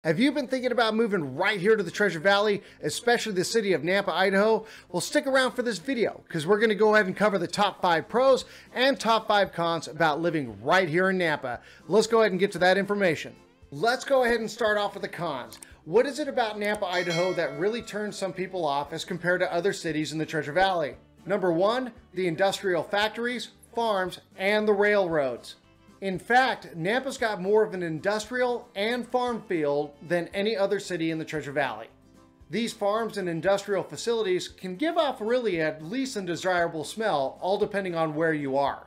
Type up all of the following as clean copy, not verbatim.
Have you been thinking about moving right here to the Treasure Valley, especially the city of Nampa, Idaho? Well, stick around for this video because we're going to go ahead and cover the top 5 pros and top 5 cons about living right here in Nampa. Let's go ahead and get to that information. Let's go ahead and start off with the cons. What is it about Nampa, Idaho that really turns some people off as compared to other cities in the Treasure Valley? Number 1, the industrial factories, farms, and the railroads. In fact, Nampa's got more of an industrial and farm feel than any other city in the Treasure Valley. These farms and industrial facilities can give off really at least a desirable smell, all depending on where you are.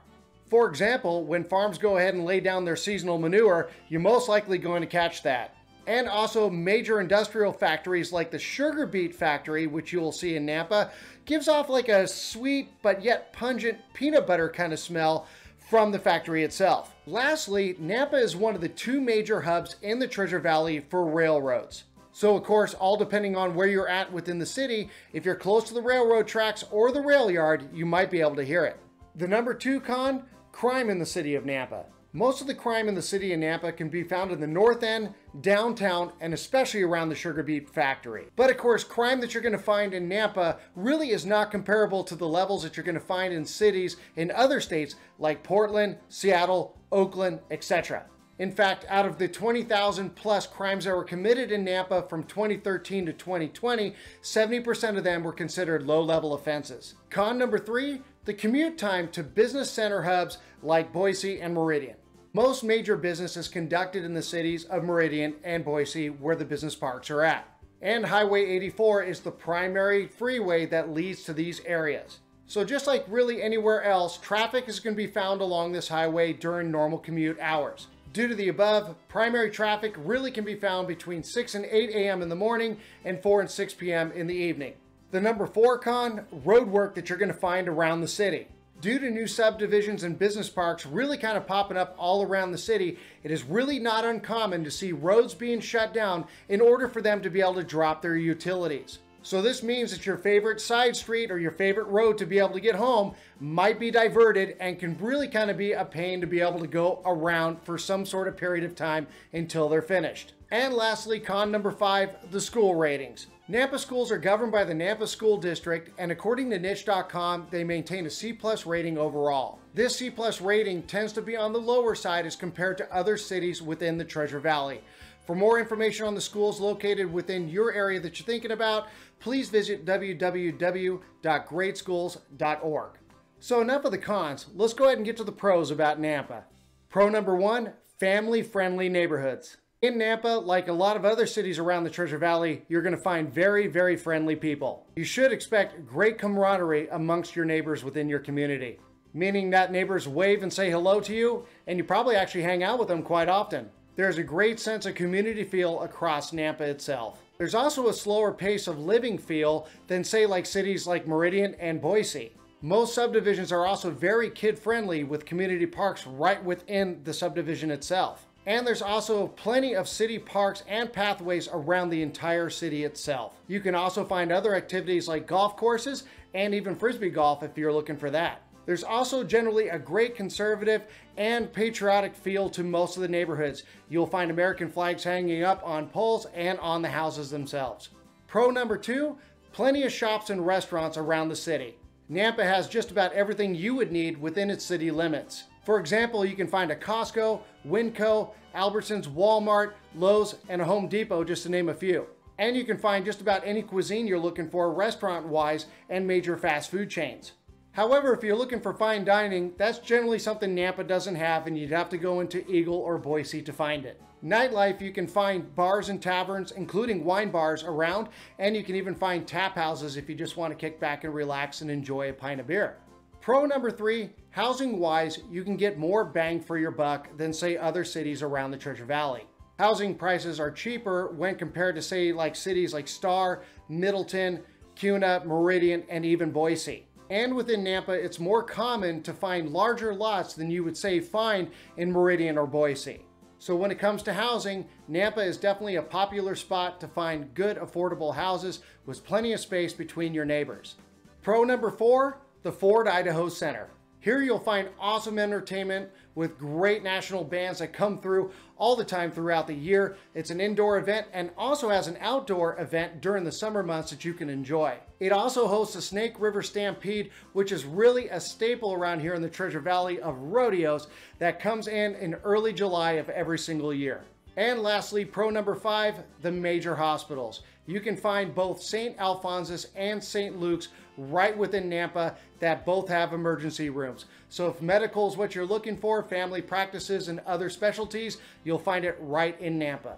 For example, when farms go ahead and lay down their seasonal manure, you're most likely going to catch that. And also major industrial factories like the sugar beet factory, which you will see in Nampa, gives off like a sweet but yet pungent peanut butter kind of smell from the factory itself. Lastly, Nampa is one of the 2 major hubs in the Treasure Valley for railroads. So of course, all depending on where you're at within the city, if you're close to the railroad tracks or the rail yard, you might be able to hear it. The number 2 con, crime in the city of Nampa. Most of the crime in the city of Nampa can be found in the north end, downtown, and especially around the sugar beet factory. But of course, crime that you're going to find in Nampa really is not comparable to the levels that you're going to find in cities in other states like Portland, Seattle, Oakland, etc. In fact, out of the 20,000 plus crimes that were committed in Nampa from 2013 to 2020, 70% of them were considered low-level offenses. Con number 3, the commute time to business center hubs like Boise and Meridian. Most major business is conducted in the cities of Meridian and Boise where the business parks are at. And Highway 84 is the primary freeway that leads to these areas. So just like really anywhere else, traffic is going to be found along this highway during normal commute hours. Due to the above, primary traffic really can be found between 6 and 8 a.m. in the morning and 4 and 6 p.m. in the evening. The number 4 con, road work that you're going to find around the city. Due to new subdivisions and business parks really kind of popping up all around the city, it is really not uncommon to see roads being shut down in order for them to be able to drop their utilities. So this means that your favorite side street or your favorite road to be able to get home might be diverted and can really kind of be a pain to be able to go around for some sort of period of time until they're finished. And lastly, con number 5, the school ratings. Nampa schools are governed by the Nampa School District, and according to niche.com, they maintain a C+ rating overall. This C+ rating tends to be on the lower side as compared to other cities within the Treasure Valley. For more information on the schools located within your area that you're thinking about, please visit www.greatschools.org. So enough of the cons, let's go ahead and get to the pros about Nampa. Pro number 1, family-friendly neighborhoods. In Nampa, like a lot of other cities around the Treasure Valley, you're going to find very, very friendly people. You should expect great camaraderie amongst your neighbors within your community, meaning that neighbors wave and say hello to you, and you probably actually hang out with them quite often. There's a great sense of community feel across Nampa itself. There's also a slower pace of living feel than say like cities like Meridian and Boise. Most subdivisions are also very kid-friendly with community parks right within the subdivision itself. And there's also plenty of city parks and pathways around the entire city itself. You can also find other activities like golf courses and even frisbee golf if you're looking for that. There's also generally a great conservative and patriotic feel to most of the neighborhoods. You'll find American flags hanging up on poles and on the houses themselves. Pro number 2, plenty of shops and restaurants around the city. Nampa has just about everything you would need within its city limits. For example, you can find a Costco, Winco, Albertsons, Walmart, Lowe's, and a Home Depot, just to name a few. And you can find just about any cuisine you're looking for restaurant-wise and major fast food chains. However, if you're looking for fine dining, that's generally something Nampa doesn't have, and you'd have to go into Eagle or Boise to find it. Nightlife, you can find bars and taverns, including wine bars around, and you can even find tap houses if you just want to kick back and relax and enjoy a pint of beer. Pro number 3, housing-wise, you can get more bang for your buck than say other cities around the Treasure Valley. Housing prices are cheaper when compared to say like cities like Star, Middleton, Kuna, Meridian, and even Boise. And within Nampa, it's more common to find larger lots than you would say find in Meridian or Boise. So when it comes to housing, Nampa is definitely a popular spot to find good, affordable houses with plenty of space between your neighbors. Pro number 4, the Ford Idaho Center. Here you'll find awesome entertainment with great national bands that come through all the time throughout the year. It's an indoor event and also has an outdoor event during the summer months that you can enjoy. It also hosts a Snake River Stampede, which is really a staple around here in the Treasure Valley of rodeos that comes in early July of every single year. And lastly, pro number 5, the major hospitals. You can find both St. Alphonsus and St. Luke's right within Nampa that both have emergency rooms. So if medical is what you're looking for, family practices and other specialties, you'll find it right in Nampa.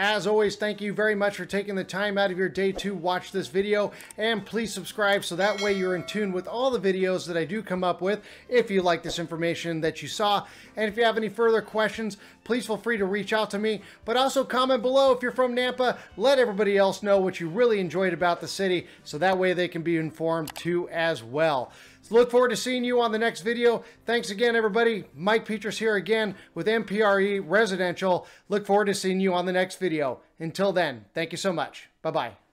As always, thank you very much for taking the time out of your day to watch this video, and please subscribe so that way you're in tune with all the videos that I do come up with if you like this information that you saw. And if you have any further questions, please feel free to reach out to me, but also comment below if you're from Nampa. Let everybody else know what you really enjoyed about the city so that way they can be informed too as well. So look forward to seeing you on the next video. Thanks again, everybody. Mike Petras here again with MPRE Residential. Look forward to seeing you on the next video. Until then, thank you so much. Bye-bye.